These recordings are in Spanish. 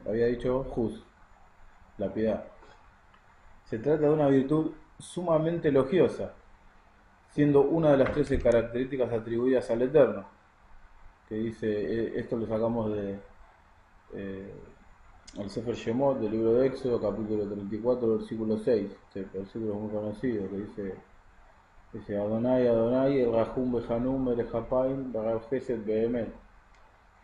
Había dicho jus, la piedad. Se trata de una virtud sumamente elogiosa, siendo una de las 13 características atribuidas al Eterno, que dice, esto lo sacamos de eh, el Sefer Shemot, del libro de Éxodo, capítulo 34, versículo 6. Este versículo es muy conocido, que dice Adonai, Adonai, el Rahum Behanum, el Hapaim, Baral Gesed Behemet.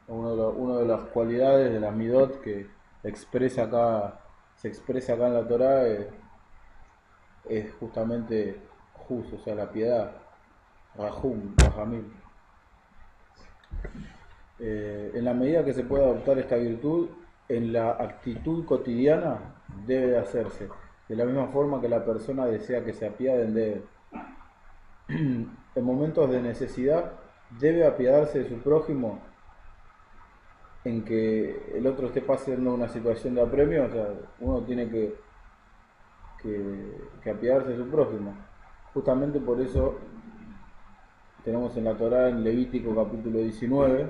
Una de las cualidades de la Midot que expresa acá, se expresa acá en la Torá es justamente Jus, o sea, la piedad, Rahum, Rahamim. En la medida que se pueda adoptar esta virtud, en la actitud cotidiana debe de hacerse, de la misma forma que la persona desea que se apiaden de él. En momentos de necesidad debe apiadarse de su prójimo en que el otro esté pasando una situación de apremio, o sea, uno tiene que apiadarse de su prójimo. Justamente por eso tenemos en la Torá, en Levítico capítulo 19,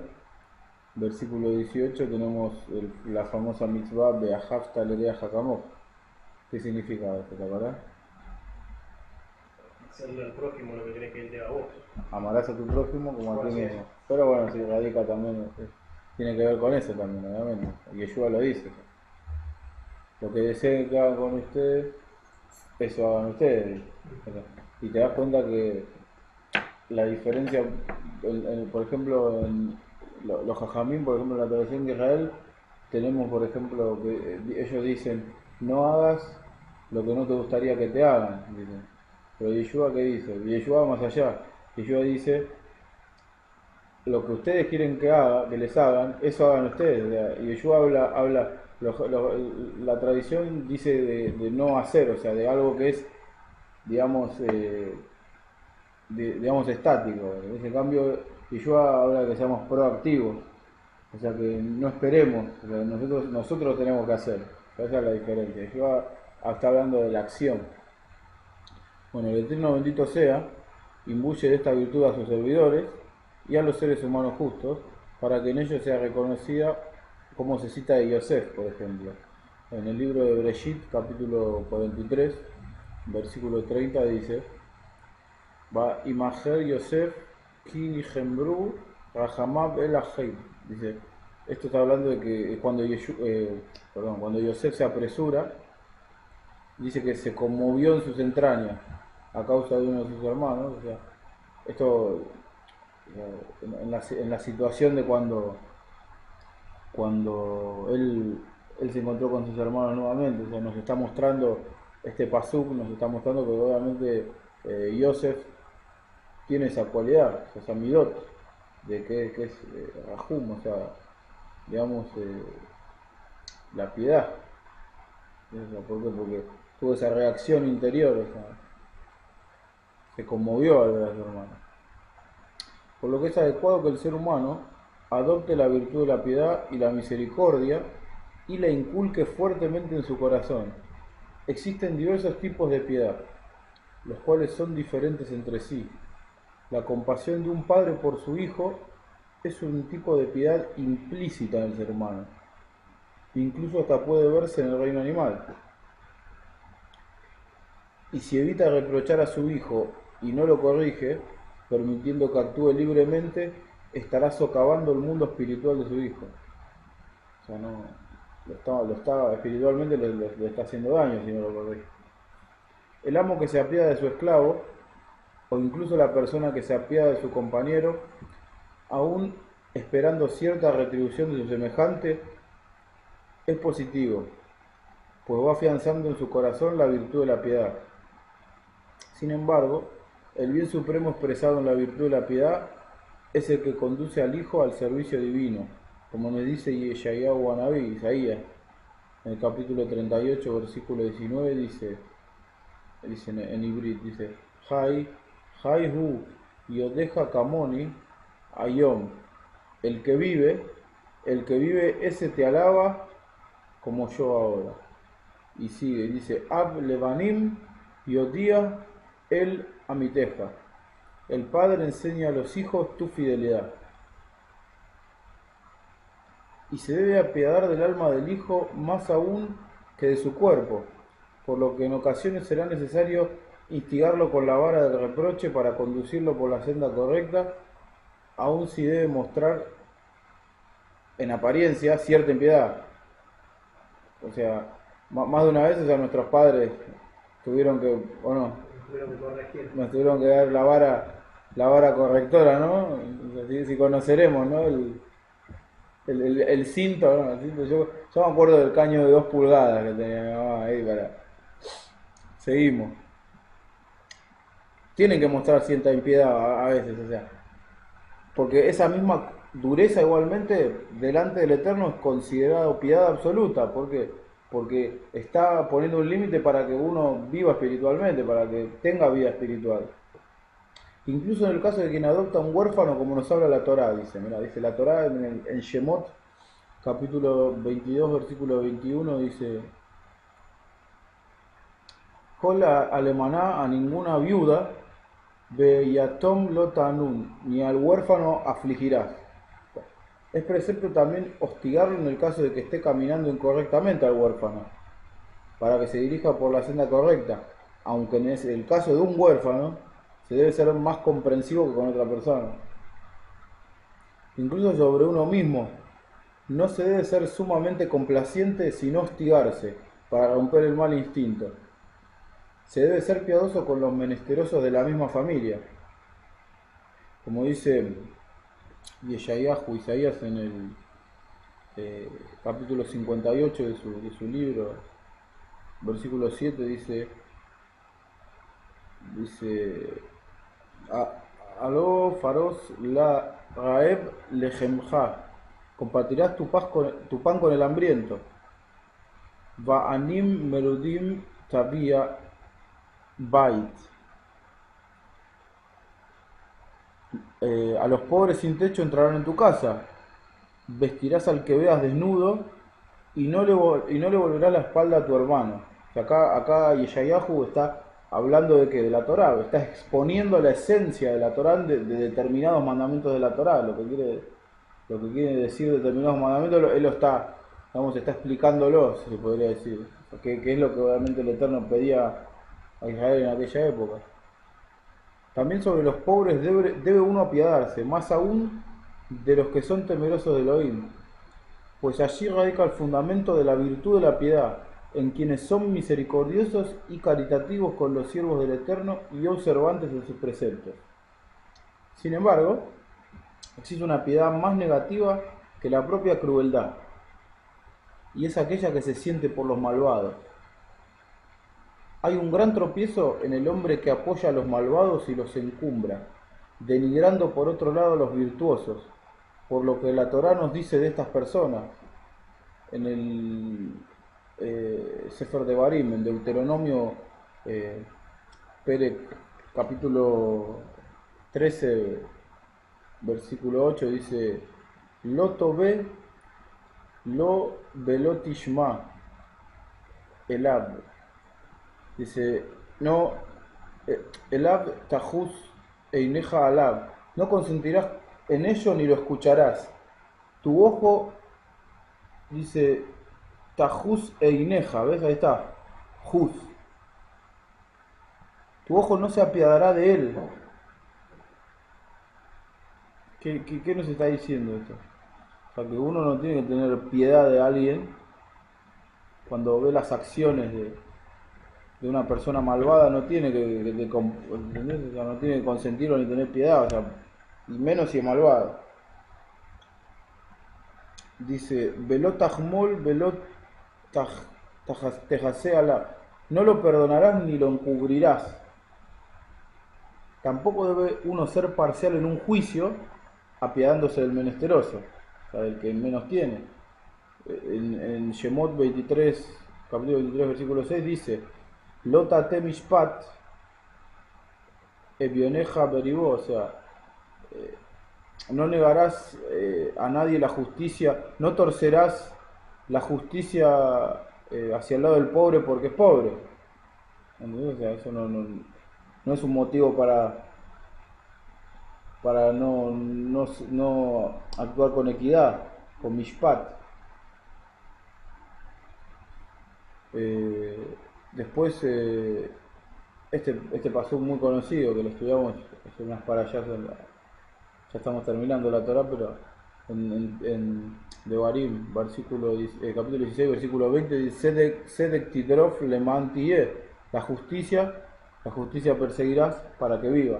versículo 18, tenemos la famosa mitzvah de Ahavta Lerea Hakamot. ¿Qué significa esto, te acordás? Hacerle al prójimo lo que querés que él te haga a vos. Amarás a tu prójimo como a ti Así es. mismo. Pero bueno, si radica también, tiene que ver con eso también, obviamente. Y Yeshua lo dice. Lo que deseen que hagan con ustedes, eso hagan ustedes. Y te das cuenta que la diferencia, por ejemplo, en los jajamín, por ejemplo, en la tradición de Israel, tenemos, por ejemplo, que ellos dicen, no hagas lo que no te gustaría que te hagan. Dicen. Pero Yeshua, ¿qué dice? Yeshua va más allá. Yeshua dice, lo que ustedes quieren que haga, que les hagan, eso hagan ustedes. O sea, y Yeshua habla la tradición dice de no hacer, o sea, de algo que es, digamos, digamos estático. En ese cambio, Yeshua habla de que seamos proactivos, o sea, que no esperemos, o sea, nosotros tenemos que hacer. Esa es la diferencia. Yeshua está hablando de la acción. Bueno, el Eterno bendito sea, imbuye de esta virtud a sus servidores y a los seres humanos justos, para que en ellos sea reconocida como se cita de Yosef, por ejemplo. En el libro de Bereshit, capítulo 43, versículo 30, dice, Va imager Yosef ki gembru rahamab el aheim. Dice, esto está hablando de que cuando Yosef se apresura, dice que se conmovió en sus entrañas a causa de uno de sus hermanos. O sea, esto en la situación de cuando él se encontró con sus hermanos nuevamente, o sea, nos está mostrando este pasuk, nos está mostrando que obviamente Yosef tiene esa cualidad, esa midot, de que es Rahum, o sea, digamos, la piedad. ¿Por qué? Porque tuvo esa reacción interior, o sea, se conmovió al ver a su hermano. Por lo que es adecuado que el ser humano adopte la virtud de la piedad y la misericordia y la inculque fuertemente en su corazón. Existen diversos tipos de piedad, los cuales son diferentes entre sí. La compasión de un padre por su hijo es un tipo de piedad implícita en el ser humano. Incluso hasta puede verse en el reino animal. Y si evita reprochar a su hijo y no lo corrige, permitiendo que actúe libremente, estará socavando el mundo espiritual de su hijo. O sea, no, espiritualmente le está haciendo daño si no lo corrige. El amo que se apiada de su esclavo, o incluso la persona que se apiada de su compañero, aún esperando cierta retribución de su semejante, es positivo, pues va afianzando en su corazón la virtud de la piedad. Sin embargo, el bien supremo expresado en la virtud de la piedad es el que conduce al Hijo al servicio divino, como nos dice Yeshayahu Anabí, Isaías, en el capítulo 38, versículo 19, dice en Ibrit, dice, Hai hu, yodeja kamoni, ayom, el que vive, ese te alaba como yo ahora. Y sigue, dice, Ab levanim, yodia, el amiteja. El padre enseña a los hijos tu fidelidad. y se debe apiadar del alma del hijo más aún que de su cuerpo, por lo que en ocasiones será necesario instigarlo con la vara del reproche para conducirlo por la senda correcta, aun si debe mostrar en apariencia cierta impiedad. O sea, más de una vez, o sea, nuestros padres tuvieron que, o no, Tuvieron que corregir. nos tuvieron que dar la vara correctora, ¿no? O sea, si conoceremos, ¿no? El cinto, ¿no? El cinto, yo me acuerdo del caño de 2 pulgadas que tenía mi mamá ahí para... Seguimos. Tienen que mostrar cierta impiedad a veces, o sea, porque esa misma dureza igualmente delante del Eterno es considerado piedad absoluta. ¿Por qué? Porque está poniendo un límite para que uno viva espiritualmente, para que tenga vida espiritual. Incluso en el caso de quien adopta un huérfano, como nos habla la Torá, dice, mira, dice la Torá en Shemot, capítulo 22, versículo 21, dice: Jola alemaná, a ninguna viuda, beyatom lotanun, ni al huérfano afligirás. Es precepto también hostigarlo en el caso de que esté caminando incorrectamente al huérfano, para que se dirija por la senda correcta, aunque en el caso de un huérfano se debe ser más comprensivo que con otra persona. Incluso sobre uno mismo, no se debe ser sumamente complaciente sino hostigarse, para romper el mal instinto. Se debe ser piadoso con los menesterosos de la misma familia, como dice Isaías en el capítulo 58 de su libro, versículo 7, dice Aló faros la raeb lejemja, compartirás tu pan con el hambriento. Va anim merudim tabia bait. A los pobres sin techo entrarán en tu casa. Vestirás al que veas desnudo y no le volverás la espalda a tu hermano. O sea, acá Yeshayahu está hablando de que de la Torá, está exponiendo la esencia de la Torá, de determinados mandamientos de la Torá, lo que quiere decir determinados mandamientos, él lo está, vamos, está explicándolo, se podría decir, que es lo que obviamente el Eterno pedía a Israel en aquella época. También sobre los pobres debe uno apiadarse, más aún de los que son temerosos de Elohim, pues allí radica el fundamento de la virtud de la piedad, en quienes son misericordiosos y caritativos con los siervos del Eterno y observantes de sus preceptos. Sin embargo, existe una piedad más negativa que la propia crueldad, y es aquella que se siente por los malvados. Hay un gran tropiezo en el hombre que apoya a los malvados y los encumbra, denigrando por otro lado a los virtuosos, por lo que la Torá nos dice de estas personas en el Sefer de Barim, en Deuteronomio Perec, capítulo 13, versículo 8, dice: Lo tove, lo velotishma, elab. Dice, no, elab tajus eineja alab. No consentirás en ello ni lo escucharás. Tu ojo, dice, tajus eineja, ¿ves? Ahí está, juz. Tu ojo no se apiadará de él. ¿Qué nos está diciendo esto? O sea, que uno no tiene que tener piedad de alguien cuando ve las acciones de una persona malvada, no tiene ¿entendés? O sea, no tiene que consentirlo ni tener piedad, o sea, y menos si es malvado. Dice, velot tajmol, velot tejaseala, no lo perdonarás ni lo encubrirás. Tampoco debe uno ser parcial en un juicio, apiadándose del menesteroso, o sea, del que menos tiene. En Shemot 23, capítulo 23, versículo 6 dice: Lota te mishpat, evioneja beribó, o sea, no negarás a nadie la justicia, no torcerás la justicia hacia el lado del pobre porque es pobre. ¿Entendés? O sea, eso no es un motivo para no actuar con equidad, con mishpat. Eh, después, este pasó muy conocido, que lo estudiamos hace unas para allá, ya estamos terminando la Torá, pero en Devarim, capítulo 16, versículo 20, dice, Sedek tidrof leman tiyeh, la justicia perseguirás para que viva.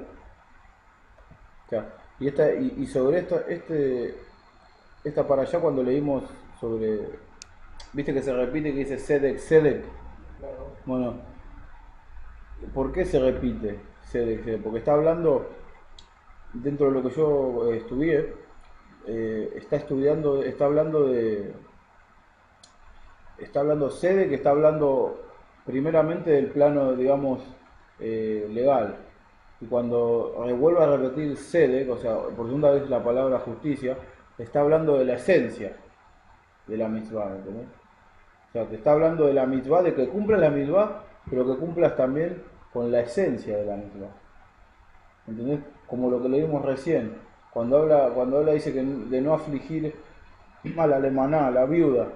O sea, y sobre esta para allá cuando leímos sobre, viste que se repite que dice Sedek, Sedek. Claro. Bueno, ¿por qué se repite Sedek, Sedek? Porque está hablando, dentro de lo que yo estudié, está hablando Sedek, está hablando primeramente del plano, digamos, legal. Y cuando vuelve a repetir Sedek, o sea, por segunda vez la palabra justicia, está hablando de la esencia de la mitzvah, ¿entendés? O sea, te está hablando de la mitzvah, de que cumplas la mitzvah, pero que cumplas también con la esencia de la mitzvah. ¿Entendés? Como lo que leímos recién. Cuando habla dice que de no afligir a la alemaná, a la viuda,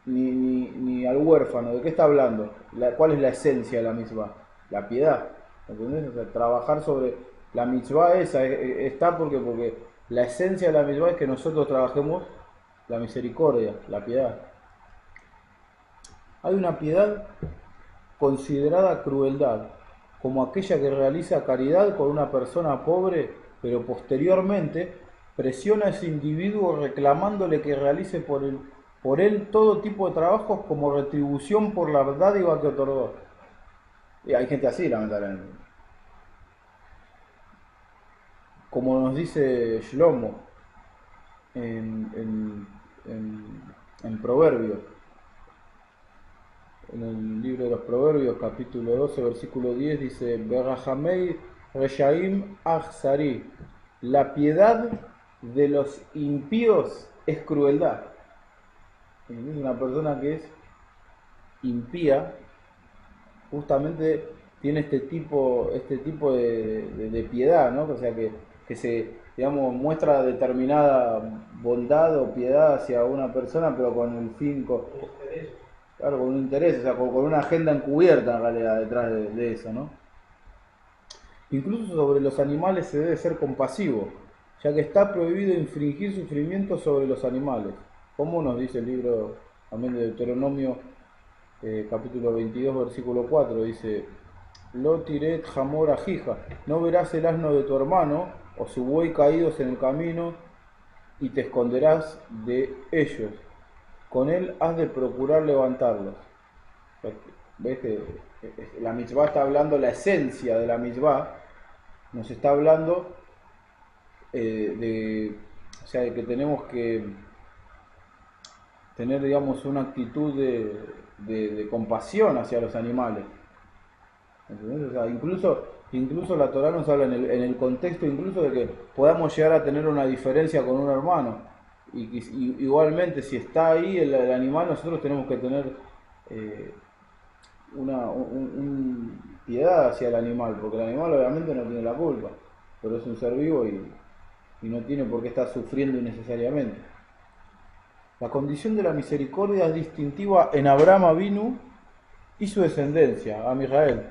ni al huérfano. ¿De qué está hablando? ¿Cuál es la esencia de la mitzvah? La piedad. ¿Entendés? O sea, trabajar sobre la mitzvah esa está porque la esencia de la mitzvah es que nosotros trabajemos la misericordia, la piedad. Hay una piedad considerada crueldad, como aquella que realiza caridad con una persona pobre, pero posteriormente presiona a ese individuo reclamándole que realice por él todo tipo de trabajos como retribución por la dádiva que otorgó. Y hay gente así, lamentablemente. Como nos dice Shlomo en Proverbios, en el libro de los Proverbios, capítulo 12, versículo 10, dice: Berrahamei Reshaim Achzari, la piedad de los impíos es crueldad. Es una persona que es impía, justamente tiene este tipo de piedad, ¿no? O sea, que se, digamos, muestra determinada bondad o piedad hacia una persona, pero con el fin, claro, con un interés, o sea, con una agenda encubierta en realidad detrás de eso, ¿no? Incluso sobre los animales se debe ser compasivo, ya que está prohibido infringir sufrimiento sobre los animales, como nos dice el libro también de Deuteronomio, capítulo 22, versículo 4, dice: Lo tiret jamor ajija, no verás el asno de tu hermano o su buey caídos en el camino y te esconderás de ellos. Con él has de procurar levantarlos. ¿Ves que la mitzvah está hablando, la esencia de la mitzvah nos está hablando o sea, de que tenemos que tener, digamos, una actitud de compasión hacia los animales. ¿Entendés? O sea, incluso la Torá nos habla en el contexto incluso de que podamos llegar a tener una diferencia con un hermano. Y igualmente, si está ahí el animal, nosotros tenemos que tener piedad hacia el animal, porque el animal obviamente no tiene la culpa, pero es un ser vivo y no tiene por qué estar sufriendo innecesariamente. La condición de la misericordia es distintiva en Abraham Avinu y su descendencia, Am Israel.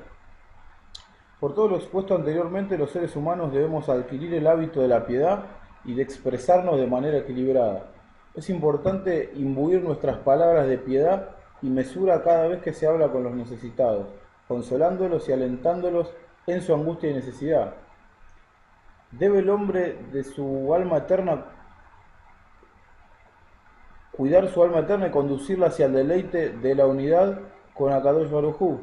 Por todo lo expuesto anteriormente, los seres humanos debemos adquirir el hábito de la piedad y de expresarnos de manera equilibrada. Es importante imbuir nuestras palabras de piedad y mesura cada vez que se habla con los necesitados, consolándolos y alentándolos en su angustia y necesidad. Debe el hombre de su alma eterna cuidar su alma eterna y conducirla hacia el deleite de la unidad con Akadosh Baruj Hu,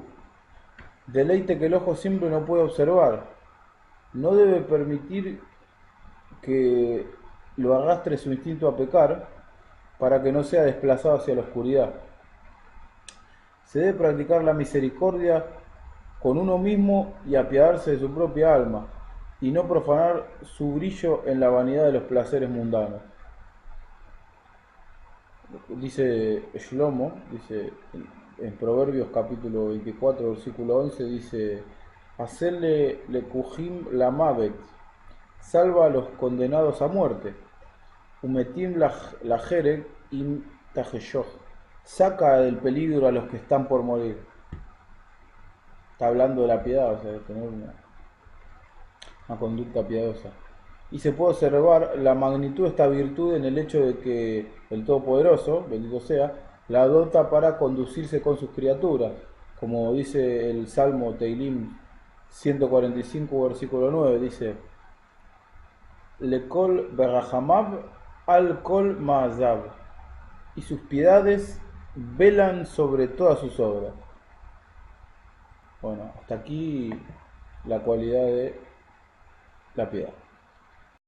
deleite que el ojo siempre no puede observar. No debe permitir que lo arrastre su instinto a pecar para que no sea desplazado hacia la oscuridad. Se debe practicar la misericordia con uno mismo y apiadarse de su propia alma, y no profanar su brillo en la vanidad de los placeres mundanos. Dice Shlomo, dice en Proverbios capítulo 24, versículo 11, dice: Hacerle lekujim la mavet, salva a los condenados a muerte, umetim la jereg im tajeshoch, saca del peligro a los que están por morir. Está hablando de la piedad, o sea, de tener una conducta piadosa. Y se puede observar la magnitud de esta virtud en el hecho de que el Todopoderoso, bendito sea, la adopta para conducirse con sus criaturas, como dice el Salmo Teilim 145, versículo 9, dice: Lekol berahamav al kol ma'azav, y sus piedades velan sobre todas sus obras. Bueno, hasta aquí la cualidad de la piedad.